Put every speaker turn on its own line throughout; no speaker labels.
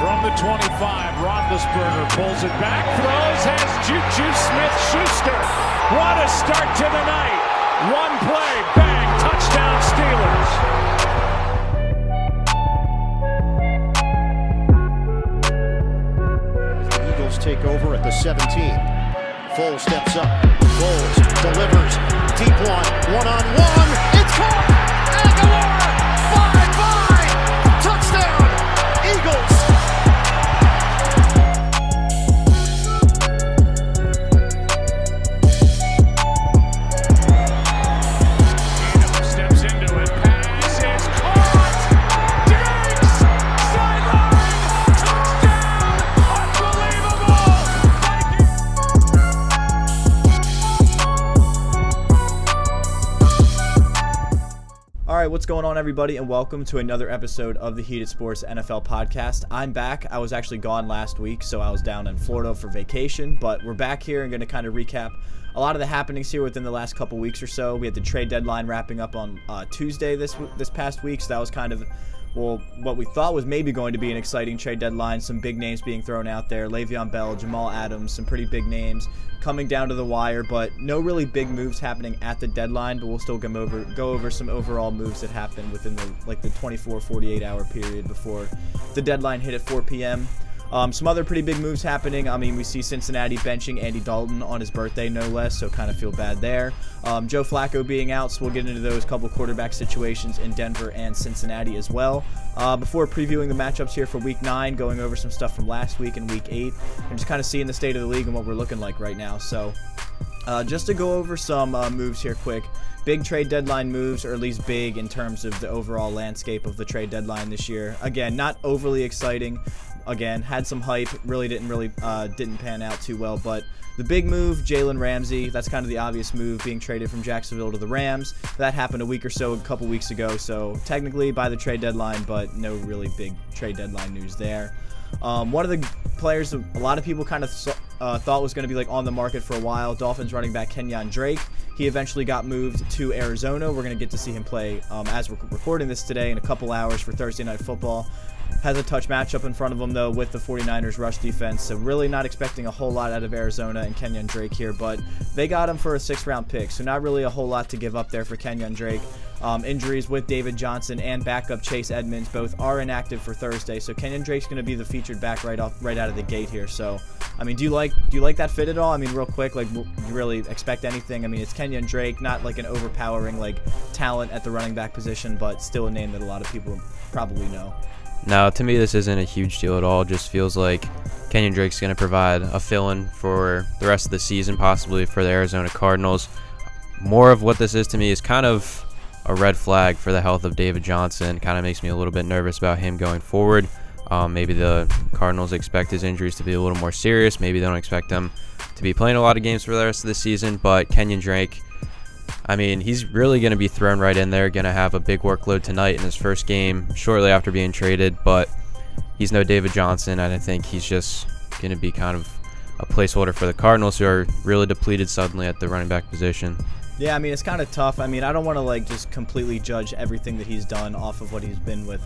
From the 25, Roethlisberger pulls it back, throws, has Juju Smith-Schuster. What a start to the night. One play, bang, touchdown
Steelers. The Eagles take over at the 17. Foles steps up. Foles delivers. Deep one-on-one. It's caught. Aguilar. Bye-bye. Touchdown. Eagles.
Steps into it. Pass is caught. Diggs. Sideline.
All right, what's going on, everybody, and welcome to another episode of the Heated Sports NFL podcast. I'm back. I was actually gone last week, so I was down in Florida for vacation, but we're back here and going to kind of recap a lot of the happenings here within the last couple weeks or so. We had the trade deadline wrapping up on Tuesday this past week, so that was kind of, well, what we thought was maybe going to be an exciting trade deadline. Some big names being thrown out there. Le'Veon Bell, Jamal Adams, some pretty big names coming down to the wire, but no really big moves happening at the deadline. But we'll still go over some overall moves that happened within the 24-48 hour period before the deadline hit at 4 p.m. Some other pretty big moves happening. I mean, we see Cincinnati benching Andy Dalton on his birthday, no less, so kind of feel bad there. Joe Flacco being out, so we'll get into those couple quarterback situations in Denver and Cincinnati as well. Before previewing the matchups here for Week 9, going over some stuff from last week and Week 8, and just kind of seeing the state of the league and what we're looking like right now. So just to go over some moves here quick. Big trade deadline moves, or at least big in terms of the overall landscape of the trade deadline this year. Again, not overly exciting. Again, had some hype, didn't pan out too well, but the big move, Jalen Ramsey, that's kind of the obvious move, being traded from Jacksonville to the Rams. That happened a couple weeks ago, so technically by the trade deadline, but no really big trade deadline news there. One of the players a lot of people kind of thought was going to be on the market for a while, Dolphins running back Kenyon Drake. He eventually got moved to Arizona. We're going to get to see him play as we're recording this today in a couple hours for Thursday Night Football. Has a touch matchup in front of him, though, with the 49ers rush defense, so really not expecting a whole lot out of Arizona and Kenyon Drake here, but they got him for a 6th-round pick, so not really a whole lot to give up there for Kenyon Drake. Injuries with David Johnson and backup Chase Edmonds both are inactive for Thursday, so Kenyon Drake's going to be the featured back right out of the gate here. So, I mean, do you like that fit at all? I mean, real quick, do you really expect anything? I mean, it's Kenyon Drake, not like an overpowering talent at the running back position, but still a name that a lot of people probably know.
No, to me, this isn't a huge deal at all. It just feels like Kenyon Drake's going to provide a fill-in for the rest of the season, possibly for the Arizona Cardinals. More of what this is to me is kind of a red flag for the health of David Johnson. Kind of makes me a little bit nervous about him going forward. Maybe the Cardinals expect his injuries to be a little more serious. Maybe they don't expect him to be playing a lot of games for the rest of the season. But Kenyon Drake, I mean, he's really going to be thrown right in there, going to have a big workload tonight in his first game shortly after being traded, but he's no David Johnson, and I think he's just going to be kind of a placeholder for the Cardinals, who are really depleted suddenly at the running back position.
Yeah, I mean, it's kind of tough. I mean, I don't want to just completely judge everything that he's done off of what he's been with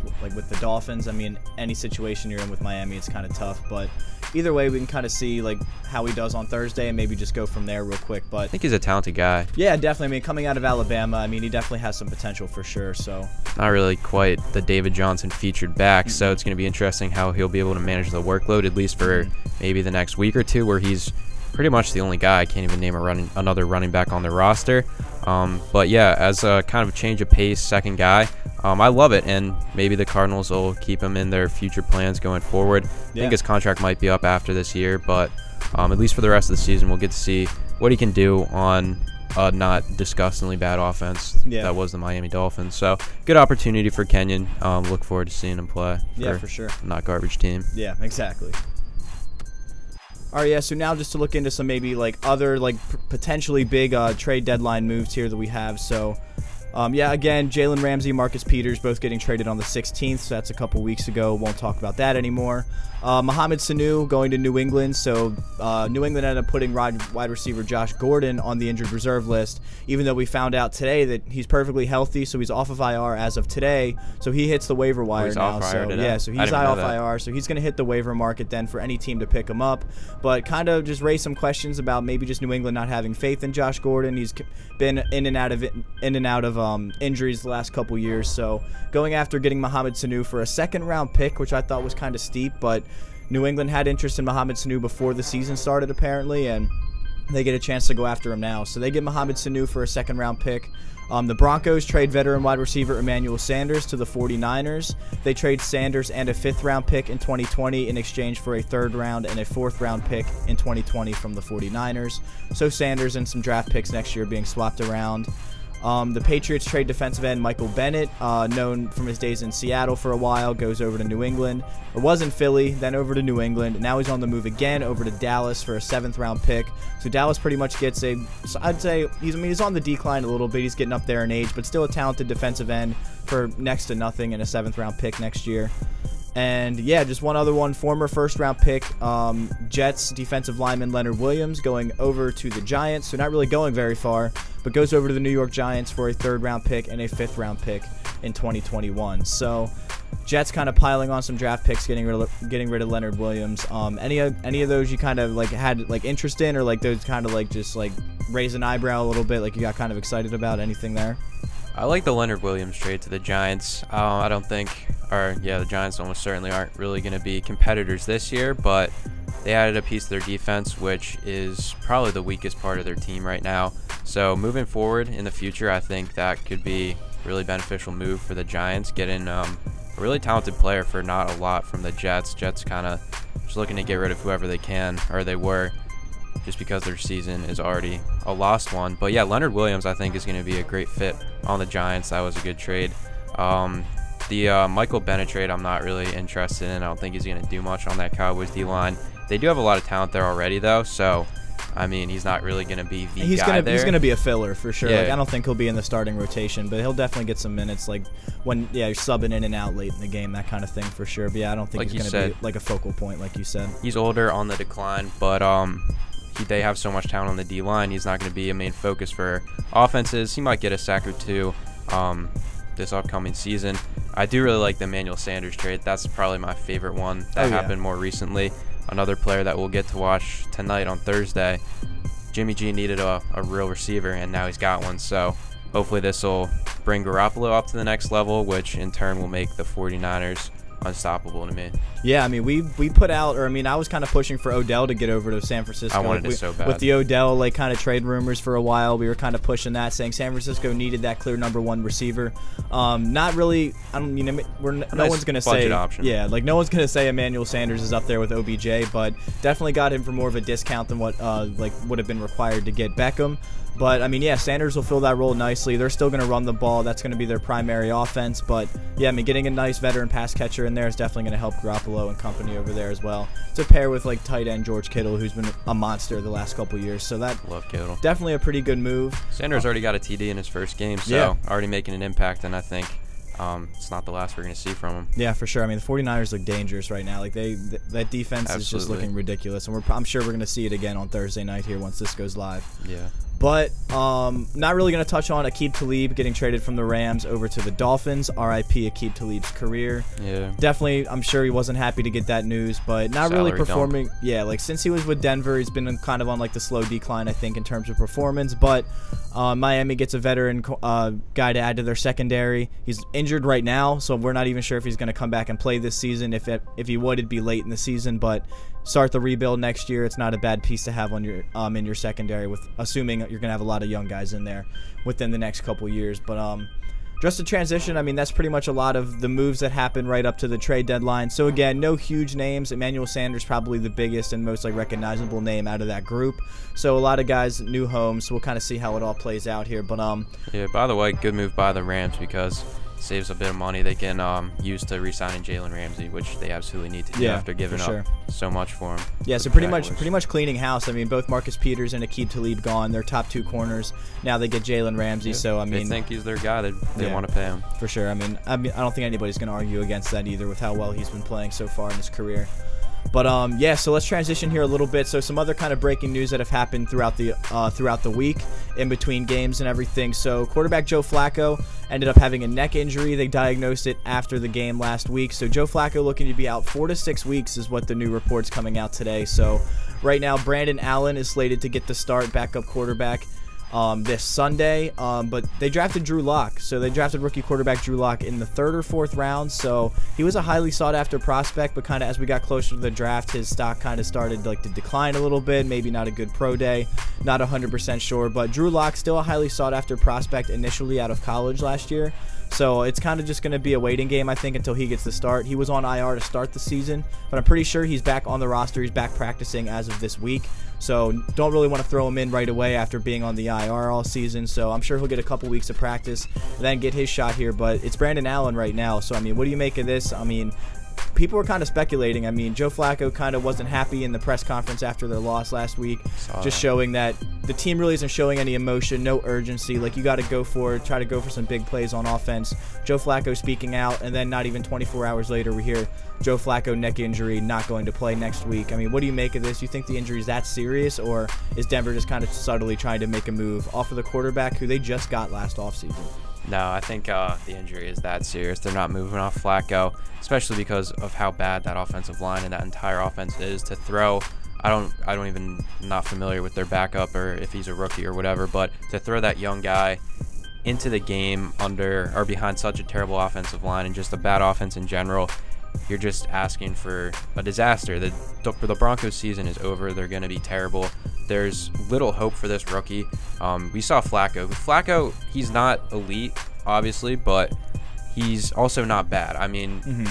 the Dolphins. I mean, any situation you're in with Miami, it's kind of tough, but either way, we can kind of see how he does on Thursday and maybe just go from there real quick. But
I think he's a talented guy.
Yeah, definitely. I mean, coming out of Alabama, I mean, he definitely has some potential for sure. So
not really quite the David Johnson featured back, so it's going to be interesting how he'll be able to manage the workload, at least for maybe the next week or two, where he's pretty much the only guy. I can't even name another running back on the roster. But yeah, as a kind of a change of pace, second guy, I love it, and maybe the Cardinals will keep him in their future plans going forward. I think his contract might be up after this year, but at least for the rest of the season, we'll get to see what he can do on a not disgustingly bad offense that was the Miami Dolphins. So good opportunity for Kenyon. Look forward to seeing him play.
For sure.
Not garbage team.
Yeah, exactly. All right, so now just to look into some maybe other potentially big trade deadline moves here that we have. So Again, Jalen Ramsey, Marcus Peters both getting traded on the 16th, so that's a couple weeks ago. Won't talk about that anymore. Mohamed Sanu going to New England, so New England ended up putting wide receiver Josh Gordon on the injured reserve list, even though we found out today that he's perfectly healthy, so he's off of IR as of today, so he hits the waiver wire now. So he's off IR, so he's going to hit the waiver market then for any team to pick him up, but kind of just raise some questions about maybe just New England not having faith in Josh Gordon. He's been in and out of injuries the last couple years, so going after getting Mohamed Sanu for a second-round pick, which I thought was kind of steep, but New England had interest in Mohamed Sanu before the season started apparently, and they get a chance to go after him now. So they get Mohamed Sanu for a second-round pick. The Broncos trade veteran wide receiver Emmanuel Sanders to the 49ers. They trade Sanders and a 5th-round pick in 2020 in exchange for a 3rd-round and a 4th-round pick in 2020 from the 49ers. So Sanders and some draft picks next year being swapped around. The Patriots trade defensive end Michael Bennett, known from his days in Seattle for a while, goes over to New England, or was in Philly, then over to New England, and now he's on the move again over to Dallas for a 7th-round pick. So Dallas pretty much gets I'd say he's on the decline a little bit. He's getting up there in age, but still a talented defensive end for next to nothing and a 7th-round pick next year. And just one other one, former 1st-round pick, Jets defensive lineman Leonard Williams going over to the Giants, so not really going very far, but goes over to the New York Giants for a 3rd-round pick and a 5th-round pick in 2021. So Jets kind of piling on some draft picks, getting rid of Leonard Williams. Any of those you kind of had interest in, or those kind of just raise an eyebrow a little bit, you got kind of excited about? Anything there?
I like the Leonard Williams trade to the Giants. I don't think, the Giants almost certainly aren't really going to be competitors this year, but they added a piece to their defense, which is probably the weakest part of their team right now. So moving forward in the future, I think that could be a really beneficial move for the Giants, getting a really talented player for not a lot from the Jets. Jets kind of just looking to get rid of whoever they can, or they were, just because their season is already a lost one. But Leonard Williams I think is going to be a great fit on the Giants. That was a good trade. The Michael Bennett trade I'm not really interested in. I don't think he's going to do much on that Cowboys D-line. They do have a lot of talent there already though, so he's not really going to be the guy there.
He's going to be a filler for sure. I don't think he'll be in the starting rotation, but he'll definitely get some minutes, when you're subbing in and out late in the game, that kind of thing for sure. But I don't think he's going to be a focal point, like you said.
He's older, on the decline, but they have so much talent on the D-line. He's not going to be a main focus for offenses. He might get a sack or two this upcoming season. I do really like the Emmanuel Sanders trade. That's probably my favorite one that happened more recently. Another player that we'll get to watch tonight on Thursday. Jimmy G needed a real receiver, and now he's got one. So hopefully this will bring Garoppolo up to the next level, which in turn will make the 49ers unstoppable to me.
We put out, I was kind of pushing for Odell to get over to San Francisco.
I wanted it so bad.
With the Odell kind of trade rumors for a while, we were kind of pushing that, saying San Francisco needed that clear number 1 receiver. Not really. No one's gonna say
option.
No one's gonna say Emmanuel Sanders is up there with OBJ, but definitely got him for more of a discount than what would have been required to get Beckham. But, Sanders will fill that role nicely. They're still going to run the ball. That's going to be their primary offense. But, getting a nice veteran pass catcher in there is definitely going to help Garoppolo and company over there as well. To pair with, tight end George Kittle, who's been a monster the last couple years. So that
love Kittle.
Definitely a pretty good move.
Sanders already got a TD in his first game, so already making an impact, and I think it's not the last we're going to see from him.
Yeah, for sure. The 49ers look dangerous right now. That defense is just looking ridiculous, and I'm sure we're going to see it again on Thursday night here once this goes live.
Yeah.
But not really going to touch on Aqib Talib getting traded from the Rams over to the Dolphins. RIP Aqib Talib's career.
Yeah. Definitely,
I'm sure he wasn't happy to get that news, but not
Salary
really performing.
Dump.
Yeah, since he was with Denver, he's been kind of on the slow decline, I think, in terms of performance. But Miami gets a veteran guy to add to their secondary. He's injured right now, so we're not even sure if he's going to come back and play this season. If he would, it'd be late in the season, but start the rebuild next year. It's not a bad piece to have on your in your secondary, with assuming you're going to have a lot of young guys in there within the next couple years. But just a transition, that's pretty much a lot of the moves that happened right up to the trade deadline. So again, no huge names. Emmanuel Sanders probably the biggest and most recognizable name out of that group. So a lot of guys new homes. So we'll kind of see how it all plays out here. But
by the way, good move by the Rams, because saves a bit of money they can use to re-signing Jalen Ramsey, which they absolutely need to do after giving up so much for him.
Yeah, so pretty much cleaning house. I mean, both Marcus Peters and Aqib Talib gone. Their top 2 corners. Now they get Jalen Ramsey.
Yeah.
So I mean,
they think he's their guy. They want to pay him
for sure. I mean, I don't think anybody's going to argue against that either with how well he's been playing so far in his career. But yeah, so let's transition here a little bit. So some other kind of breaking news that have happened throughout the week, in between games and everything. So quarterback Joe Flacco ended up having a neck injury. They diagnosed it after the game last week. So Joe Flacco looking to be out 4 to 6 weeks is what the new report's coming out today. So right now, Brandon Allen is slated to get the start, backup quarterback, this Sunday, but they drafted Drew Lock. So they drafted rookie quarterback Drew Lock in the 3rd or 4th round. So he was a highly sought after prospect, but kind of as we got closer to the draft, his stock kind of started to decline a little bit. Maybe not a good pro day, not 100% sure, but Drew Lock still a highly sought after prospect initially out of college last year. So it's kind of just going to be a waiting game, I think, until he gets the start. He was on IR to start the season, but I'm pretty sure he's back on the roster. He's back practicing as of this week. So don't really want to throw him in right away after being on the IR all season. So I'm sure he'll get a couple weeks of practice and then get his shot here. But it's Brandon Allen right now. So, I mean, what do you make of this? I mean, people were kind of speculating. I mean, Joe Flacco kind of wasn't happy in the press conference after their loss last week, just showing that the team really isn't showing any emotion, no urgency. Like, you got to try to go for some big plays on offense. Joe Flacco speaking out, and then not even 24 hours later, we hear Joe Flacco neck injury, not going to play next week. I mean, what do you make of this? You think the injury is that serious, or is Denver just kind of subtly trying to make a move off of the quarterback who they just got last offseason?
No, I think the injury is that serious. They're not moving off Flacco, especially because of how bad that offensive line and that entire offense is to throw. I don't even not familiar with their backup or if he's a rookie or whatever, but to throw that young guy into the game under or behind such a terrible offensive line and just a bad offense in general, you're just asking for a disaster. The Broncos season is over. They're going to be terrible. There's little hope for this rookie. We saw Flacco. Flacco, he's not elite, obviously, but he's also not bad. I mean,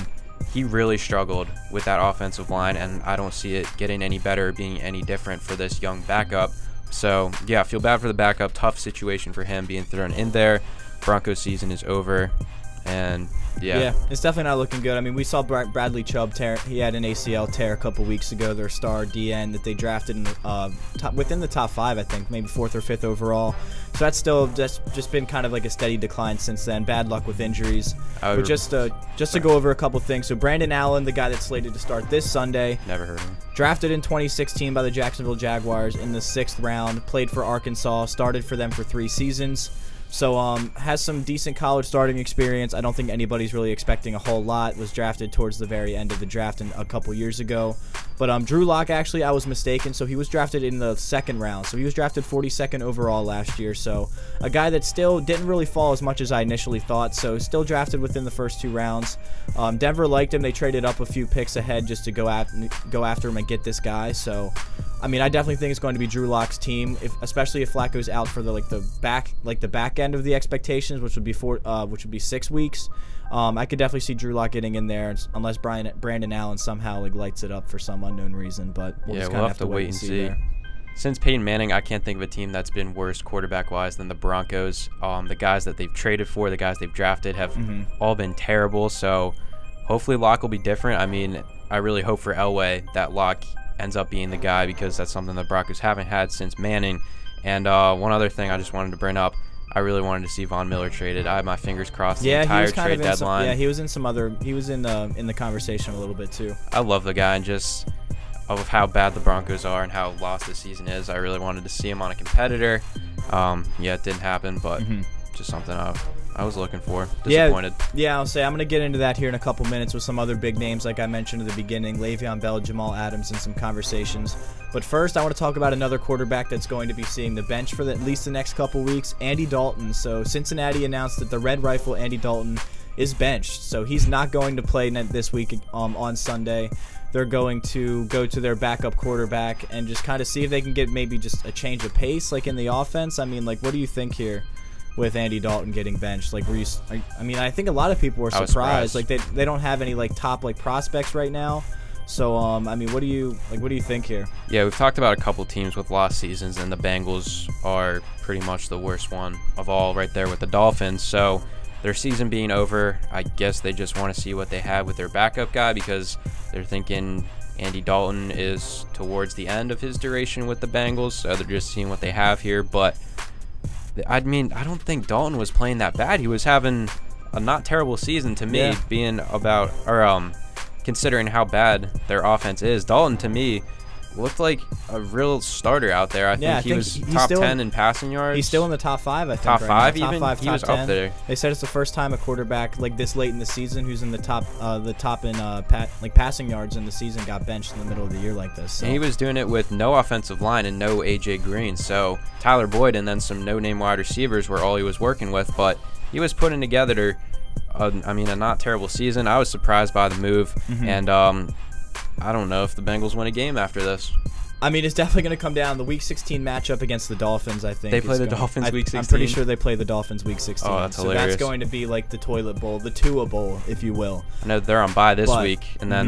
he really struggled with that offensive line, and I don't see it getting any better, being any different for this young backup. So, yeah, I feel bad for the backup. Tough situation for him being thrown in there. Broncos season is over. And yeah,
it's definitely not looking good. I mean, we saw Bradley Chubb tear. He had an ACL tear a couple weeks ago. Their star DN that they drafted in within the top 5, I think, maybe 4th or 5th overall. So that's still just been kind of like a steady decline since then. Bad luck with injuries. But just to go over a couple things. So Brandon Allen, the guy that's slated to start this Sunday,
never heard of him.
Drafted in 2016 by the Jacksonville Jaguars in the 6th round. Played for Arkansas. Started for them for 3 seasons. So has some decent college starting experience. I don't think anybody's really expecting a whole lot. Was drafted towards the very end of the draft a couple years ago. But Drew Lock, actually, I was mistaken. So he was drafted in the 2nd round. So he was drafted 42nd overall last year. So a guy that still didn't really fall as much as I initially thought. So still drafted within the first 2 rounds. Denver liked him. They traded up a few picks ahead just to go after him and get this guy. So, I mean, I definitely think it's going to be Drew Lock's team, especially if Flacco's out for the back end of the expectations, which would be 6 weeks. I could definitely see Drew Lock getting in there, unless Brandon Allen somehow lights it up for some unknown reason. But we'll just kind of have to wait and see. There.
Since Peyton Manning, I can't think of a team that's been worse quarterback-wise than the Broncos. The guys that they've traded for, the guys they've drafted have all been terrible. So hopefully Lock will be different. I mean, I really hope for Elway that Lock ends up being the guy, because that's something the Broncos haven't had since Manning. And one other thing I just wanted to bring up, I really wanted to see Von Miller traded. I had my fingers crossed the entire trade deadline.
He was in the conversation a little bit too.
I love the guy, and just of how bad the Broncos are and how lost this season is. I really wanted to see him on a competitor. It didn't happen, but just something I was looking for. Disappointed.
Yeah, I'll say I'm going to get into that here in a couple minutes with some other big names like I mentioned at the beginning, Le'Veon Bell, Jamal Adams, and some conversations. But first, I want to talk about another quarterback that's going to be seeing the bench for at least the next couple weeks, Andy Dalton. So Cincinnati announced that the Red Rifle, Andy Dalton, is benched. So he's not going to play this week on Sunday. They're going to go to their backup quarterback and just kind of see if they can get maybe just a change of pace, like in the offense. I mean, like, what do you think here with Andy Dalton getting benched? Like, I think a lot of people were surprised. Like, they don't have any top prospects right now. So, I mean, what do you think here?
Yeah, we've talked about a couple teams with lost seasons, and the Bengals are pretty much the worst one of all, right there with the Dolphins. So their season being over, I guess they just want to see what they have with their backup guy, because they're thinking Andy Dalton is towards the end of his duration with the Bengals, so they're just seeing what they have here. But I mean, I don't think Dalton was playing that bad. He was having a not terrible season to me, being about, or considering how bad their offense is. Dalton, to me, looked like a real starter out there. I think he was top 10 in passing yards.
He's still in the top 5, I think.
Top
right
5
now.
even?
Top 5,
he
top
was
10.
up there.
They said it's the first time a quarterback like this late in the season who's in the top in passing yards in the season got benched in the middle of the year like this. So.
And he was doing it with no offensive line and no A.J. Green. So Tyler Boyd and then some no-name wide receivers were all he was working with. But he was putting together, a not terrible season. I was surprised by the move. And I don't know if the Bengals win a game after this.
I mean, it's definitely going to come down the Week 16 matchup against the Dolphins, I think.
They play the Dolphins Week 16?
I'm pretty sure they play the Dolphins Week 16.
Oh, that's
so
hilarious.
That's going to be like the toilet bowl, the Tua Bowl, if you will.
I know they're on bye this week. And then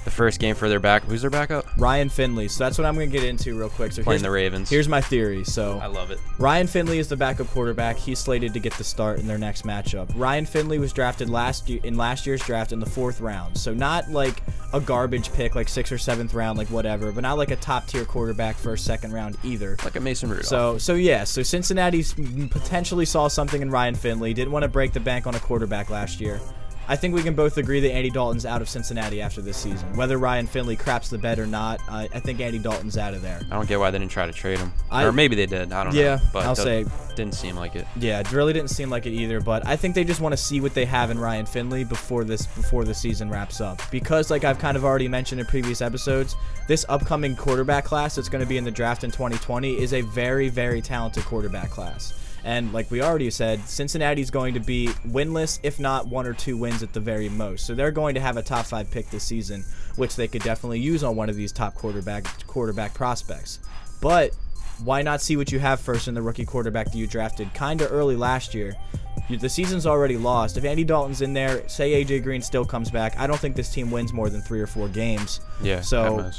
the first game for their back. Who's their backup?
Ryan Finley. So that's what I'm going to get into real quick. So
playing the Ravens.
Here's my theory. So
I love it.
Ryan Finley is the backup quarterback. He's slated to get the start in their next matchup. Ryan Finley was drafted last year's draft in the 4th round. So not like a garbage pick, like 6th or 7th round, like whatever, but not like a top tier quarterback for a 2nd round either.
Like a Mason Rudolph.
So Cincinnati potentially saw something in Ryan Finley. Didn't want to break the bank on a quarterback last year. I think we can both agree that Andy Dalton's out of Cincinnati after this season. Whether Ryan Finley craps the bed or not, I think Andy Dalton's out of there.
I don't get why they didn't try to trade him. Or maybe they did. I don't know. But
I'll say.
Didn't seem like it.
Yeah, it really didn't seem like it either. But I think they just want to see what they have in Ryan Finley before the season wraps up. Because, like I've kind of already mentioned in previous episodes, this upcoming quarterback class that's going to be in the draft in 2020 is a very, very talented quarterback class. And like we already said, Cincinnati's going to be winless, if not 1 or 2 wins at the very most. So they're going to have a top 5 pick this season, which they could definitely use on one of these top quarterback prospects. But why not see what you have first in the rookie quarterback that you drafted kind of early last year? The season's already lost. If Andy Dalton's in there, say A.J. Green still comes back, I don't think this team wins more than 3 or 4 games.
Yeah,
So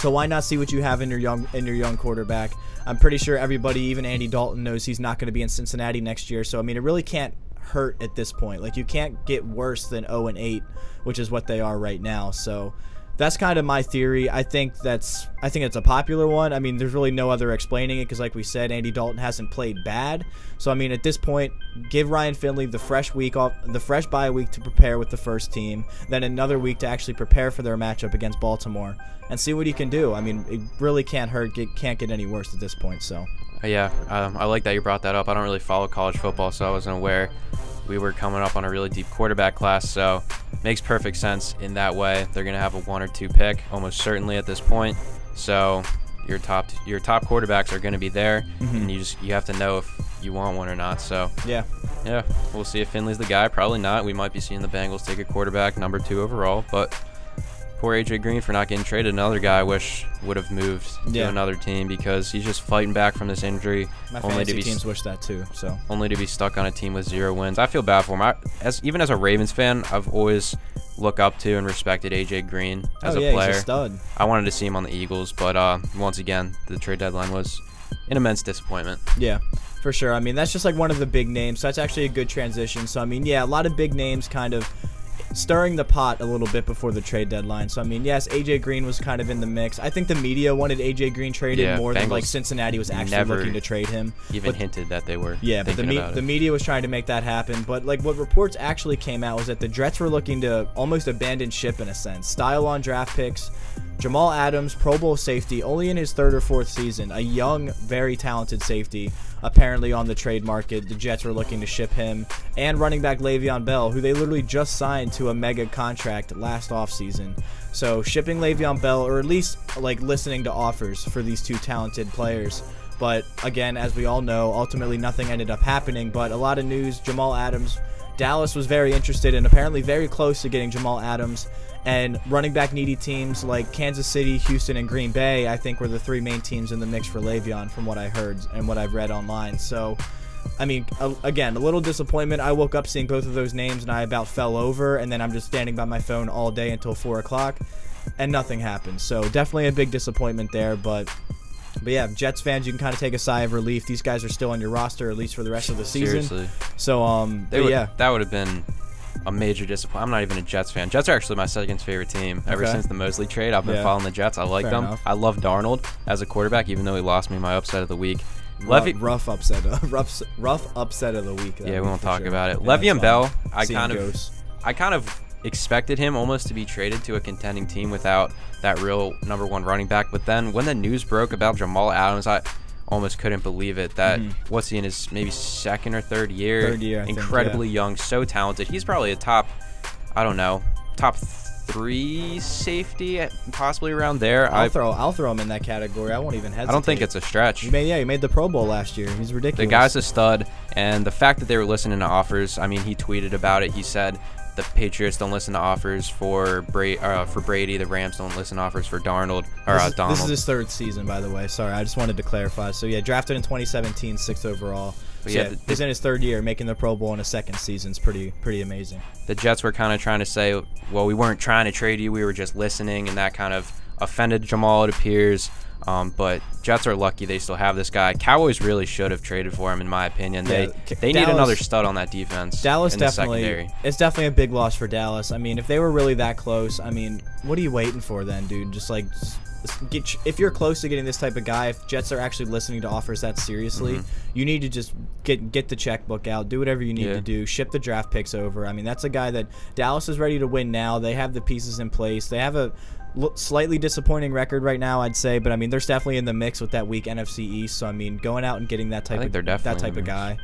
why not see what you have in your young quarterback? I'm pretty sure everybody, even Andy Dalton, knows he's not going to be in Cincinnati next year. So I mean, it really can't hurt at this point. Like, you can't get worse than 0-8, which is what they are right now. So that's kind of my theory. I think it's a popular one. I mean, there's really no other explaining it because, like we said, Andy Dalton hasn't played bad. So I mean, at this point, give Ryan Finley the fresh bye week to prepare with the first team, then another week to actually prepare for their matchup against Baltimore, and see what he can do. I mean, it really can't hurt. It can't get any worse at this point. So.
Yeah, I like that you brought that up. I don't really follow college football, so I wasn't aware we were coming up on a really deep quarterback class. So makes perfect sense in that way. They're going to have a 1 or 2 pick almost certainly at this point. So your top quarterbacks are going to be there, and you have to know if you want one or not. So yeah, we'll see if Finley's the guy. Probably not. We might be seeing the Bengals take a quarterback number 2 overall, but poor A.J. Green for not getting traded. Another guy I wish would have moved to another team because he's just fighting back from this injury.
My fantasy teams wish that too. So
only to be stuck on a team with 0 wins. I feel bad for him. Even as a Ravens fan, I've always looked up to and respected A.J. Green as a player.
He's a stud.
I wanted to see him on the Eagles, but once again, the trade deadline was an immense disappointment.
Yeah, for sure. I mean, that's just like one of the big names. So that's actually a good transition. So I mean, yeah, a lot of big names kind of stirring the pot a little bit before the trade deadline. So I mean, yes, AJ Green was kind of in the mix. I think the media wanted AJ Green traded more than like Cincinnati was actually looking to trade him.
Even hinted that they were.
Yeah, but the media was trying to make that happen. But like what reports actually came out was that the Jets were looking to almost abandon ship in a sense. Style on draft picks. Jamal Adams, Pro Bowl safety, only in his 3rd or 4th season. A young, very talented safety, apparently on the trade market. The Jets were looking to ship him. And running back Le'Veon Bell, who they literally just signed to a mega contract last offseason. So shipping Le'Veon Bell, or at least like listening to offers for these 2 talented players. But again, as we all know, ultimately nothing ended up happening. But a lot of news, Jamal Adams, Dallas was very interested and apparently very close to getting Jamal Adams. And running back needy teams like Kansas City, Houston, and Green Bay, I think, were the 3 main teams in the mix for Le'Veon from what I heard and what I've read online. So, I mean, again, a little disappointment. I woke up seeing both of those names and I about fell over, and then I'm just standing by my phone all day until 4 o'clock, and nothing happened. So definitely a big disappointment there, but But yeah, Jets fans, you can kind of take a sigh of relief. These guys are still on your roster, at least for the rest of the season.
Seriously.
So,
that would have been a major disappointment. I'm not even a Jets fan. Jets are actually my second favorite team. Ever since the Mosley trade, I've been following the Jets. I like them.
Enough.
I love Darnold as a quarterback, even though he lost me my upset of the week.
Rough upset of the week.
Yeah, we won't talk about it.
Yeah,
Le'Veon Bell, I kind of expected him almost to be traded to a contending team without that real number one running back. But then when the news broke about Jamal Adams, I almost couldn't believe it. That what's he in his maybe second or third year? Incredibly young, so talented. He's probably a top 3 safety, possibly around there.
I'll throw him in that category. I won't even hesitate.
I don't think it's a stretch.
He made the Pro Bowl last year. He's ridiculous.
The guy's a stud, and the fact that they were listening to offers. I mean, he tweeted about it. He said the Patriots don't listen to offers for Brady. The Rams don't listen to offers for Darnold Donald.
This is his third season, by the way. Sorry, I just wanted to clarify. So yeah, drafted in 2017, 6th overall. So yeah, he's in his third year, making the Pro Bowl in his second season. It's pretty amazing.
The Jets were kind of trying to say, well, we weren't trying to trade you, we were just listening, and that kind of offended Jamal, it appears. But Jets are lucky they still have this guy. Cowboys really should have traded for him, in my opinion. They need another stud on that defense.
Dallas
in the secondary.
It's definitely a big loss for Dallas. I mean, if they were really that close, I mean, what are you waiting for then, dude? If you're close to getting this type of guy, if Jets are actually listening to offers that seriously, you need to just get the checkbook out, do whatever you need to do, ship the draft picks over. I mean, that's a guy that Dallas is ready to win now. They have the pieces in place. They have a slightly disappointing record right now, I'd say, but I mean, they're definitely in the mix with that weak NFC East. So I mean, going out and getting that type of guy,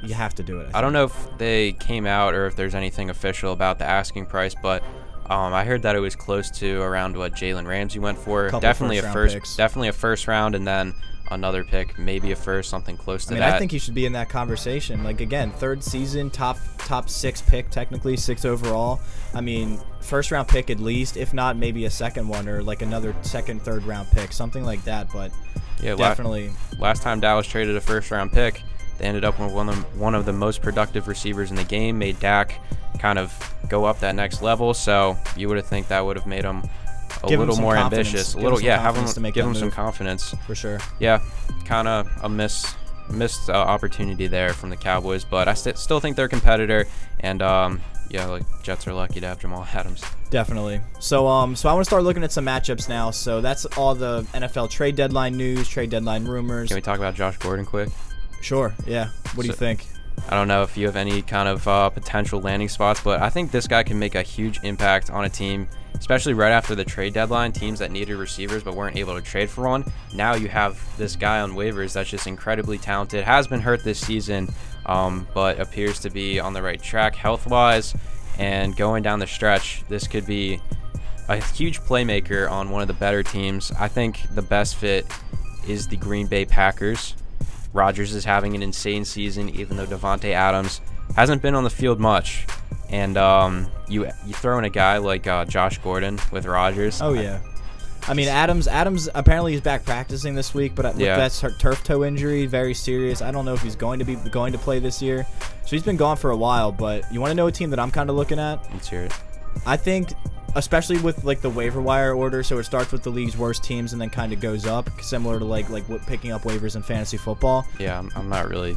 you have to do it.
I don't know if they came out or if there's anything official about the asking price, but I heard that it was close to around what Jalen Ramsey went for. Definitely a first round, and then another pick, maybe a first, something close to that.
I think he should be in that conversation. Like, again, third season, top 6 pick, technically 6 overall. I mean, first round pick at least, if not maybe a second one or like another second, third round pick, something like that. But yeah, definitely.
Last time Dallas traded a first round pick, they ended up with one of the most productive receivers in the game, made Dak kind of go up that next level. So you would have think that would have made him a little more ambitious, give him some confidence
for sure.
Yeah, kind of a missed opportunity there from the Cowboys, but I still think they're a competitor, and Jets are lucky to have Jamal Adams.
Definitely. So I want to start looking at some matchups now. So that's all the NFL trade deadline news, trade deadline rumors.
Can we talk about Josh Gordon quick?
Sure. Yeah. What do you think?
I don't know if you have any kind of potential landing spots, but I think this guy can make a huge impact on a team, especially right after the trade deadline. Teams that needed receivers but weren't able to trade for one. Now you have this guy on waivers that's just incredibly talented, has been hurt this season, but appears to be on the right track health-wise. And going down the stretch, this could be a huge playmaker on one of the better teams. I think the best fit is the Green Bay Packers. Rodgers is having an insane season, even though Davante Adams hasn't been on the field much. And you throw in a guy like Josh Gordon with Rodgers.
Oh, yeah. I mean, Adams apparently he's back practicing this week, but that's her turf toe injury, very serious. I don't know if he's going to play this year. So he's been gone for a while, but you want to know a team that I'm kind of looking at?
Let's hear it.
I think, especially with like the waiver wire order, so it starts with the league's worst teams and then kind of goes up, similar to like picking up waivers in fantasy football.
Yeah, I'm not really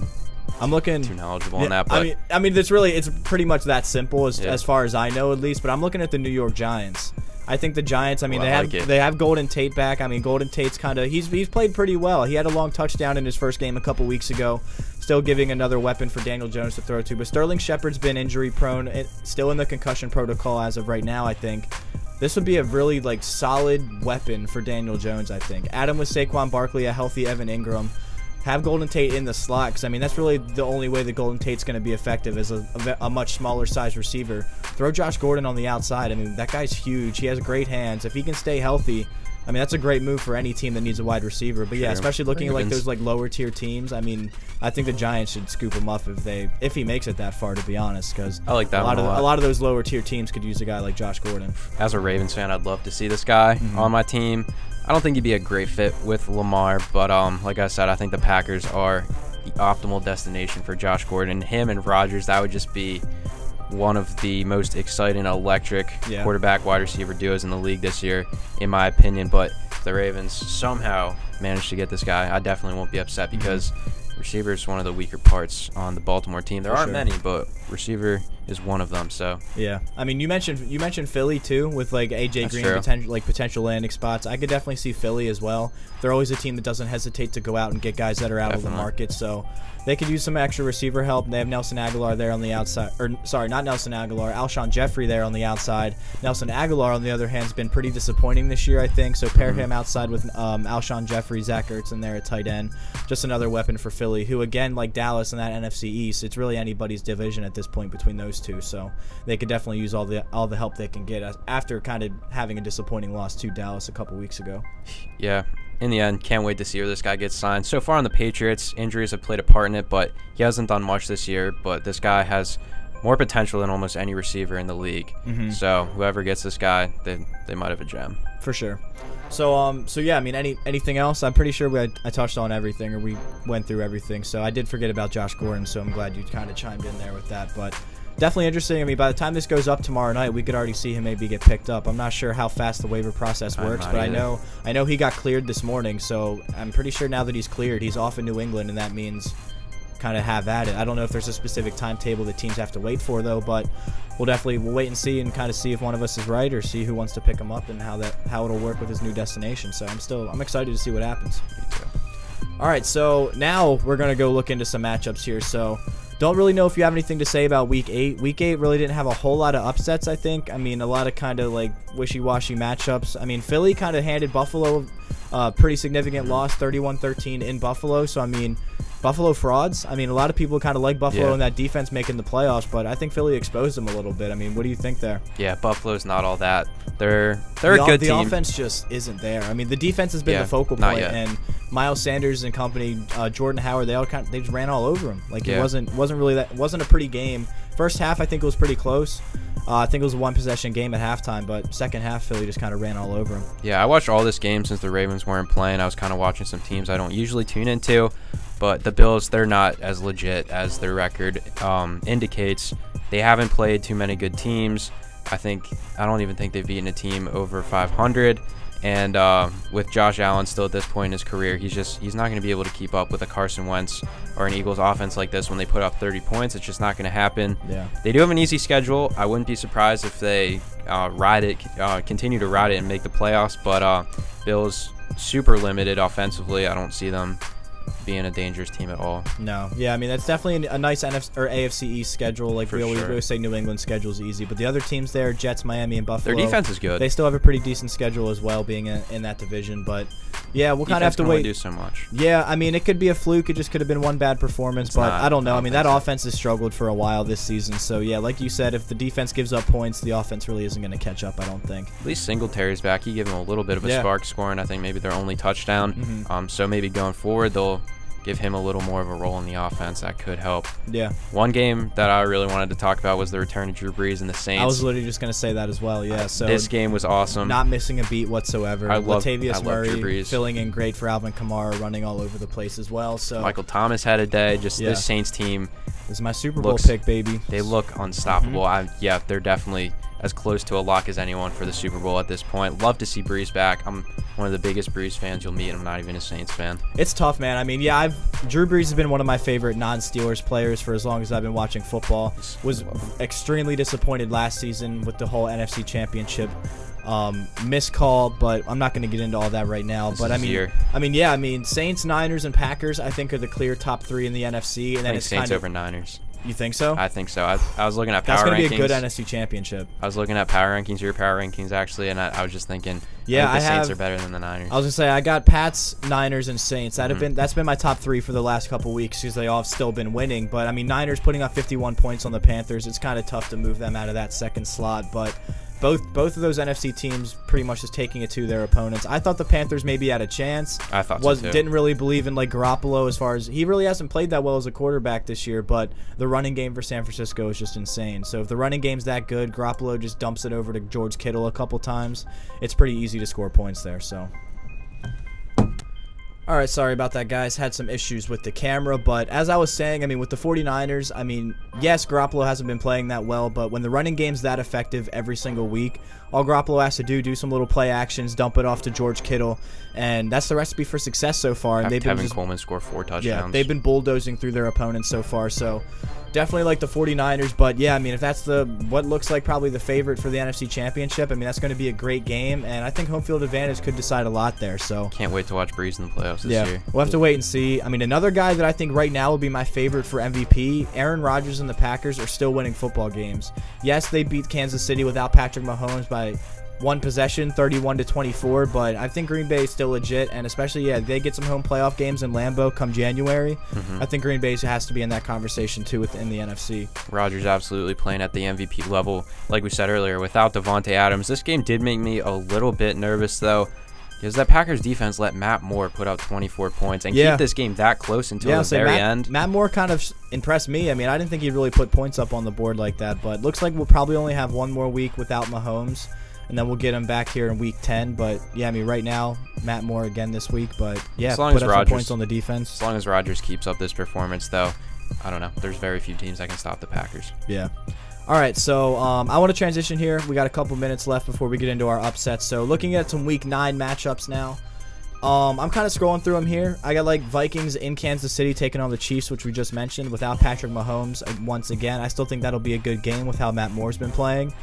looking
too knowledgeable on that, but
I mean it's pretty much that simple as far as I know, at least. But I'm looking at the New York Giants. I think the Giants, I mean, they have Golden Tate back. I mean, Golden Tate's kind of he's played pretty well. He had a long touchdown in his first game a couple weeks ago, still giving another weapon for Daniel Jones to throw to. But Sterling Shepard's been injury prone, still in the concussion protocol as of right now, I think. This would be a really solid weapon for Daniel Jones, I think. Add him with Saquon Barkley, a healthy Evan Ingram. Have Golden Tate in the slot, because I mean that's really the only way that Golden Tate's going to be effective as a much smaller size receiver. Throw Josh Gordon on the outside. I mean, that guy's huge. He has great hands. If he can stay healthy, I mean, that's a great move for any team that needs a wide receiver. But yeah, especially looking at those lower tier teams. I mean, I think the Giants should scoop him up if he makes it that far. To be honest, because
I like that
a lot of those lower tier teams could use a guy like Josh Gordon.
As a Ravens fan, I'd love to see this guy on my team. I don't think he'd be a great fit with Lamar, but like I said, I think the Packers are the optimal destination for Josh Gordon. Him and Rodgers, that would just be one of the most exciting electric quarterback wide receiver duos in the league this year, in my opinion. But the Ravens somehow manage to get this guy, I definitely won't be upset because receiver is one of the weaker parts on the Baltimore team. There aren't many, but receiver is one of them. So
yeah, I mean, you mentioned Philly too, with like AJ Green potential landing spots. I could definitely see Philly as well. They're always a team that doesn't hesitate to go out and get guys that are out of the market. So they could use some extra receiver help. They have Nelson Aguilar there on the outside, or sorry, not Nelson Aguilar, Alshon Jeffrey there on the outside. Nelson Aguilar, on the other hand, has been pretty disappointing this year, I think. So pair him outside with Alshon Jeffrey, Zach Ertz in there at tight end. Just another weapon for Philly, who again, like Dallas in that NFC East, it's really anybody's division at this point between those two. So they could definitely use all the help they can get after kind of having a disappointing loss to Dallas a couple weeks ago.
Yeah. In the end, can't wait to see where this guy gets signed. So far on the Patriots, injuries have played a part in it, but he hasn't done much this year. But this guy has more potential than almost any receiver in the league. So whoever gets this guy, they might have a gem.
For sure. So yeah, I mean, anything else? I'm pretty sure I touched on everything, or we went through everything. So I did forget about Josh Gordon, so I'm glad you kind of chimed in there with that. But definitely interesting. I mean, by the time this goes up tomorrow night, we could already see him maybe get picked up. I'm not sure how fast the waiver process works, but I know he got cleared this morning, so I'm pretty sure now that he's cleared, he's off in New England, and that means kind of have at it. I don't know if there's a specific timetable that teams have to wait for, though, but we'll wait and see, and kind of see if one of us is right, or see who wants to pick him up and how it'll work with his new destination. So I'm excited to see what happens.
Me too.
All right, so now we're gonna go look into some matchups here. So don't really know if you have anything to say about Week 8. Week 8 really didn't have a whole lot of upsets, I think. I mean, a lot of kind of like wishy-washy matchups. I mean, Philly kind of handed Buffalo a pretty significant loss, 31-13 in Buffalo. So, I mean, Buffalo frauds. I mean, a lot of people kind of like Buffalo and that defense making the playoffs, but I think Philly exposed them a little bit. I mean, what do you think there?
Yeah, Buffalo's not all that. They're a good team.
The offense just isn't there. I mean, the defense has been the focal point, and Miles Sanders and company, Jordan Howard, they just ran all over him. Like it wasn't a pretty game. First half, I think it was pretty close. I think it was a one-possession game at halftime, but second half, Philly just kind of ran all over him. Yeah,
I watched all this game since the Ravens weren't playing. I was kind of watching some teams I don't usually tune into, but the Bills, they're not as legit as their record indicates. They haven't played too many good teams. I don't even think they've beaten a team over 500. And with Josh Allen still at this point in his career, he's not going to be able to keep up with a Carson Wentz or an Eagles offense like this when they put up 30 points. It's just not going to happen.
Yeah.
They do have an easy schedule. I wouldn't be surprised if they continue to ride it and make the playoffs. But Bills super limited offensively. I don't see them being a dangerous team at all.
No. Yeah, I mean, that's definitely a nice AFC East schedule. Like we always say, New England schedule is easy, but the other teams there, Jets, Miami, and Buffalo,
their defense is good.
They still have a pretty decent schedule as well, being in that division. But yeah, we'll kind of have to wait.
Do so much.
Yeah, I mean, it could be a fluke. It just could have been one bad performance, but I don't know. I mean, that offense has struggled for a while this season. So yeah, like you said, if the defense gives up points, the offense really isn't going to catch up, I don't think.
At least Singletary's back. He gave them a little bit of a spark scoring. I think maybe their only touchdown. So maybe going forward, they'll give him a little more of a role in the offense. That could help.
Yeah.
One game that I really wanted to talk about was the return of Drew Brees and the Saints.
I was literally just going to say that as well. Yeah. So
this game was awesome.
Not missing a beat whatsoever. Latavius Murray
Drew Brees.
Filling in great for Alvin Kamara, running all over the place as well. So
Michael Thomas had a day. This Saints team.
This is my Super Bowl pick, baby.
They look unstoppable. They're definitely as close to a lock as anyone for the Super Bowl at this point. Love to see Brees back. I'm one of the biggest Brees fans you'll meet, and I'm not even a Saints fan.
It's tough, man. I mean, Drew Brees has been one of my favorite non-Steelers players for as long as I've been watching football. Was extremely disappointed last season with the whole NFC Championship missed call, but I'm not going to get into all that right now. But I mean, Saints, Niners, and Packers, I think, are the clear top three in the NFC, and then it's
Saints over Niners.
You think so?
I think so. I was looking at power rankings.
That's going to be a good NFC Championship.
I was looking at power rankings, your power rankings, actually, and I was just thinking, the Saints are better than the Niners.
I was going to say, I got Pats, Niners, and Saints. That's been my top three for the last couple weeks because they all have still been winning. But, I mean, Niners putting up 51 points on the Panthers, it's kind of tough to move them out of that second slot. But both of those NFC teams pretty much just taking it to their opponents. I thought the Panthers maybe had a chance.
I thought so too.
Didn't really believe in Garoppolo as far as he really hasn't played that well as a quarterback this year, but the running game for San Francisco is just insane. So if the running game's that good, Garoppolo just dumps it over to George Kittle a couple times. It's pretty easy to score points there. So All right, sorry about that, guys. Had some issues with the camera, but as I was saying, I mean, with the 49ers, I mean, yes, Garoppolo hasn't been playing that well, but when the running game's that effective every single week, all Garoppolo has to do some little play actions, dump it off to George Kittle, and that's the recipe for success so far. And
Have Tevin Coleman score 4 touchdowns.
Yeah, they've been bulldozing through their opponents so far, so definitely like the 49ers, but yeah, I mean, if that's what looks like probably the favorite for the NFC Championship, I mean, that's going to be a great game, and I think home field advantage could decide a lot there, so.
Can't wait to watch Breeze in the playoffs this year.
We'll have to wait and see. I mean, another guy that I think right now will be my favorite for MVP, Aaron Rodgers and the Packers are still winning football games. Yes, they beat Kansas City without Patrick Mahomes by one possession, 31-24, but I think Green Bay is still legit, and especially, they get some home playoff games in Lambeau come January. I think Green Bay has to be in that conversation, too, within the NFC.
Rodgers absolutely playing at the MVP level. Like we said earlier, without Devontae Adams, this game did make me a little bit nervous, though, because that Packers defense let Matt Moore put up 24 points and keep this game that close until the very end.
Matt Moore kind of impressed me. I mean, I didn't think he'd really put points up on the board like that, but looks like we'll probably only have one more week without Mahomes, and then we'll get him back here in week 10. But yeah, I mean, right now, Matt Moore again this week. But yeah,
as long
put
as
up some points on the defense.
As long as Rodgers keeps up this performance, though, I don't know. There's very few teams that can stop the Packers.
Yeah. All right, so I want to transition here. We got a couple minutes left before we get into our upsets. So looking at some week 9 matchups now. I'm kind of scrolling through them here. I got like Vikings in Kansas City taking on the Chiefs, which we just mentioned, without Patrick Mahomes once again. I still think that'll be a good game with how Matt Moore's been playing.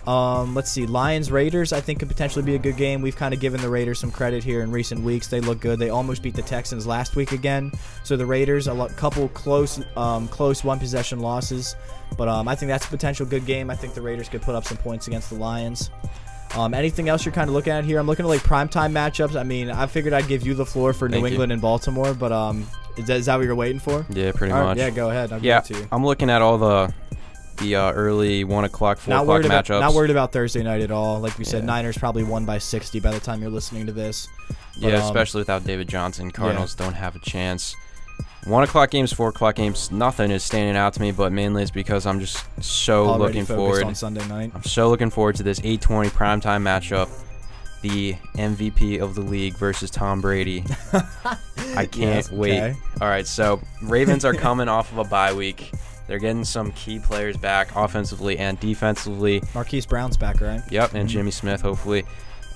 Let's see, Lions-Raiders I think could potentially be a good game. We've kind of given the Raiders some credit here in recent weeks. They look good. They almost beat the Texans last week again. So the Raiders, a couple close one-possession losses. But I think that's a potential good game. I think the Raiders could put up some points against the Lions. Anything else you're kind of looking at here? I'm looking at like primetime matchups. I mean, I figured I'd give you the floor for New England and Baltimore, but is that what you're waiting for?
Yeah, pretty much.
Yeah, go ahead. I'll give it to you.
I'm looking at all the early 1 o'clock, 4 o'clock matchups.
Not worried about Thursday night at all. Like we said, Niners probably won by 60 by the time you're listening to this.
But, especially without David Johnson. Cardinals don't have a chance. 1 o'clock games, 4 o'clock games, nothing is standing out to me, but mainly it's because I'm just so looking forward
on Sunday night.
I'm so looking forward to this 8:20 primetime matchup. The MVP of the league versus Tom Brady. I can't wait.
Okay.
All right, so Ravens are coming off of a bye week. They're getting some key players back offensively and defensively.
Marquise Brown's back, right?
Yep, and Jimmy Smith, hopefully.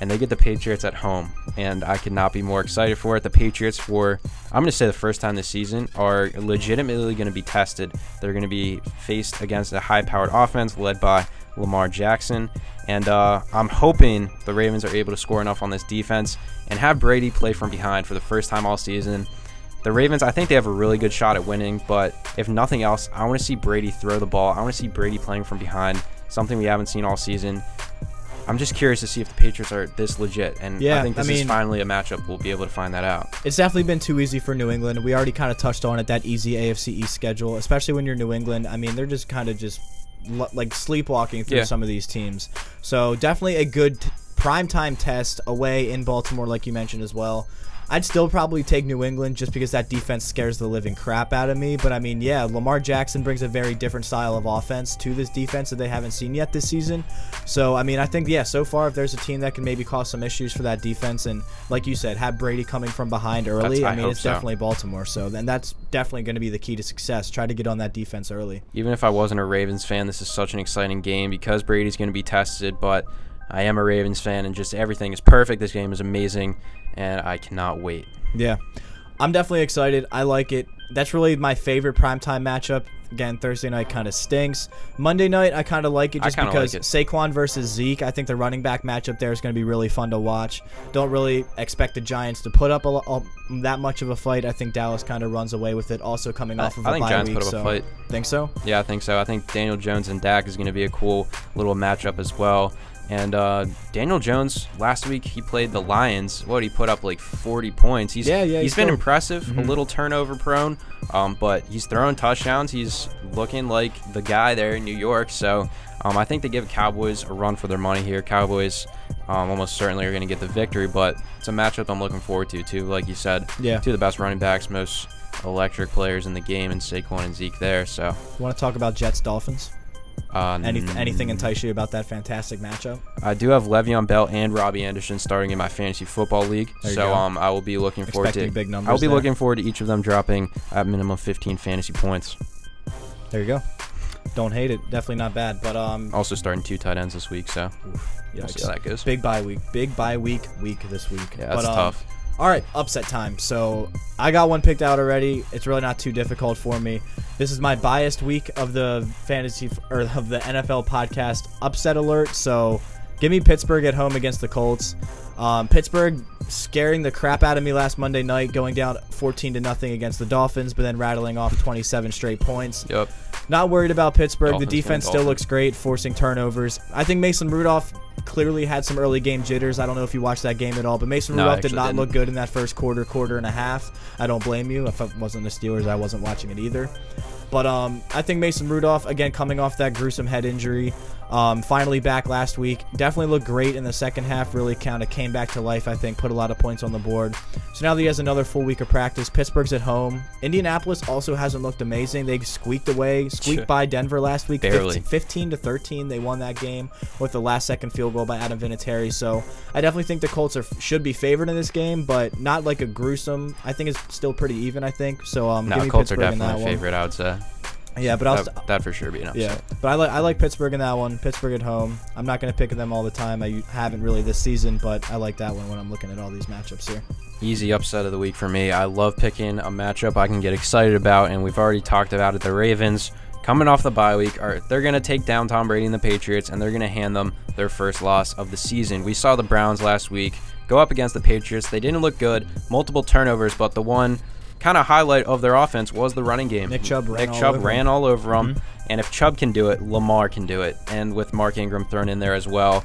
And they get the Patriots at home, and I could not be more excited for it. The Patriots, I'm going to say the first time this season, are legitimately going to be tested. They're going to be faced against a high-powered offense led by Lamar Jackson, and I'm hoping the Ravens are able to score enough on this defense and have Brady play from behind for the first time all season. The Ravens, I think they have a really good shot at winning, but if nothing else, I want to see Brady throw the ball. I want to see Brady playing from behind, something we haven't seen all season. I'm just curious to see if the Patriots are this legit, and I think this is finally a matchup we'll be able to find that out.
It's definitely been too easy for New England. We already kind of touched on it, that easy AFC East schedule, especially when you're New England. I mean, they're just kind of like sleepwalking through some of these teams. So definitely a good primetime test away in Baltimore, like you mentioned as well. I'd still probably take New England just because that defense scares the living crap out of me. But, I mean, yeah, Lamar Jackson brings a very different style of offense to this defense that they haven't seen yet this season. So, I mean, I think, so far if there's a team that can maybe cause some issues for that defense and, like you said, have Brady coming from behind early, I mean, it's definitely Baltimore. So, then that's definitely going to be the key to success. Try to get on that defense early.
Even if I wasn't a Ravens fan, this is such an exciting game because Brady's going to be tested, but I am a Ravens fan, and just everything is perfect. This game is amazing, and I cannot wait.
Yeah, I'm definitely excited. I like it. That's really my favorite primetime matchup. Again, Thursday night kind of stinks. Monday night, I kind of like it just because Saquon versus Zeke. I think the running back matchup there is going to be really fun to watch. Don't really expect the Giants to put up that much of a fight. I think Dallas kind of runs away with it, also coming off of a bye week.
I think Giants put up a fight.
Think so?
Yeah, I think so. I think Daniel Jones and Dak is going to be a cool little matchup as well. And Daniel Jones, last week, he played the Lions. He put up like 40 points. He's been impressive, a little turnover prone, but he's throwing touchdowns. He's looking like the guy there in New York. So I think they give Cowboys a run for their money here. Cowboys almost certainly are going to get the victory, but it's a matchup I'm looking forward to, too. Like you said, two of the best running backs, most electric players in the game, and Saquon and Zeke there. So,
you want to talk about Jets-Dolphins? Anything entice you about that fantastic matchup?
I do have Le'Veon Bell and Robbie Anderson starting in my fantasy football league, so I will be looking forward to
big numbers.
I will be looking forward to each of them dropping at minimum 15 fantasy points.
There you go. Don't hate it. Definitely not bad. But
also starting 2 tight ends this week, so we'll see how that goes.
Big bye week this week.
Yeah, that's tough.
All right, upset time. So I got one picked out already. It's really not too difficult for me. This is my biased week of the fantasy or of the NFL podcast upset alert. So give me Pittsburgh at home against the Colts. Pittsburgh scaring the crap out of me last Monday night, going down 14-0 against the Dolphins, but then rattling off 27 straight points.
Yep.
Not worried about Pittsburgh.
Dolphins
the defense still looks great, forcing turnovers. I think Mason Rudolph clearly had some early game jitters. I don't know if you watched that game at all, but Mason Rudolph did not look good in that first quarter and a half. I don't blame you. If it wasn't the Steelers, I wasn't watching it either. But I think Mason Rudolph, again, coming off that gruesome head injury, finally back last week, definitely looked great in the second half, really kind of came back to life, I think, put a lot of points on the board. So now that he has another full week of practice, Pittsburgh's at home. Indianapolis also hasn't looked amazing. They squeaked by Denver last week.
Barely.
15-13, they won that game with the last-second field goal by Adam Vinatieri. So I definitely think the Colts should be favored in this game, but not like a gruesome. I think it's still pretty even, I think. So give me
Colts
Pittsburgh
are definitely a favorite, I would say.
Yeah, but
that for sure be an upset.
Yeah, but I like Pittsburgh in that one. Pittsburgh at home. I'm not going to pick them all the time. I haven't really this season, but I like that one when I'm looking at all these matchups here.
Easy upset of the week for me. I love picking a matchup I can get excited about, and we've already talked about it. The Ravens, coming off the bye week, they're going to take down Tom Brady and the Patriots, and they're going to hand them their first loss of the season. We saw the Browns last week go up against the Patriots. They didn't look good. Multiple turnovers, but the one kind of highlight of their offense was the running game.
Nick Chubb
ran all over them. And if Chubb can do it, Lamar can do it. And with Mark Ingram thrown in there as well,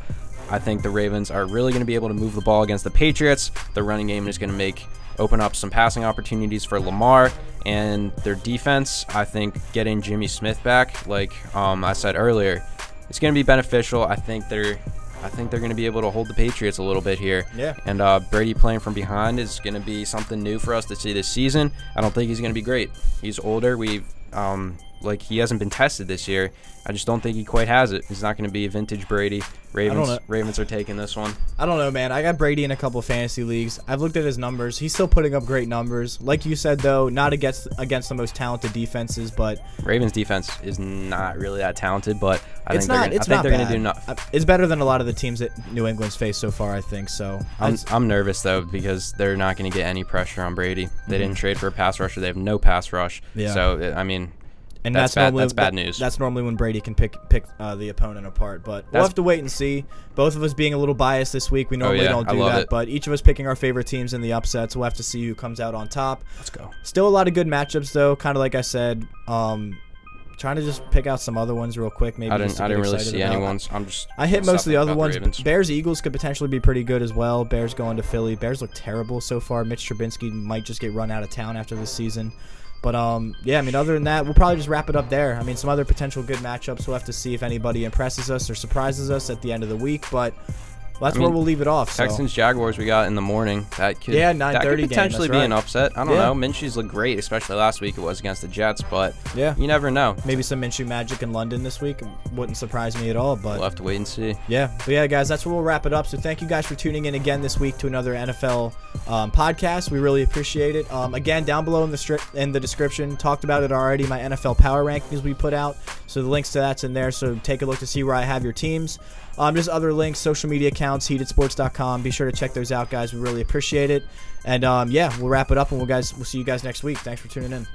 I think the Ravens are really going to be able to move the ball against the Patriots. The running game is going to open up some passing opportunities for Lamar. And their defense, I think getting Jimmy Smith back, like I said earlier, it's going to be beneficial. I think they're going to be able to hold the Patriots a little bit here.
Yeah.
And Brady playing from behind is going to be something new for us to see this season. I don't think he's going to be great. He's older. He hasn't been tested this year. I just don't think he quite has it. He's not going to be a vintage Brady. Ravens are taking this one.
I don't know, man. I got Brady in a couple of fantasy leagues. I've looked at his numbers. He's still putting up great numbers. Like you said, though, not against the most talented defenses, but
Ravens defense is not really that talented, but I think they're going to do enough.
It's better than a lot of the teams that New England's faced so far, I think. So
I'm nervous though because they're not going to get any pressure on Brady. They didn't trade for a pass rusher. They have no pass rush.
Yeah.
So I mean.
And
that's bad news.
That's normally when Brady can pick the opponent apart. But we'll have to wait and see. Both of us being a little biased this week. We normally don't do that. But each of us picking our favorite teams in the upsets. We'll have to see who comes out on top.
Let's go.
Still a lot of good matchups, though. Kind of like I said. Trying to just pick out some other ones real quick. Maybe
I didn't really see anyone's.
I hit most of the other ones. Bears Eagles could potentially be pretty good as well. Bears going to Philly. Bears look terrible so far. Mitch Trubisky might just get run out of town after this season. But, yeah, I mean, other than that, we'll probably just wrap it up there. I mean, some other potential good matchups. We'll have to see if anybody impresses us or surprises us at the end of the week. But that's where we'll leave it off.
Texans Jaguars we got in the morning. That could
9:30
potentially be an upset. I don't know. Minshew's looked great, especially last week it was against the Jets. But you never know.
Maybe some Minshew magic in London this week wouldn't surprise me at all. But
we'll have to wait and see.
Yeah, but yeah, guys, that's where we'll wrap it up. So thank you guys for tuning in again this week to another NFL podcast. We really appreciate it. Again, down below in the description, talked about it already. My NFL power rankings we put out. So the links to that's in there. So take a look to see where I have your teams. Just other links, social media accounts, heatedsports.com. Be sure to check those out, guys. We really appreciate it. And, yeah, we'll wrap it up, and we'll see you guys next week. Thanks for tuning in.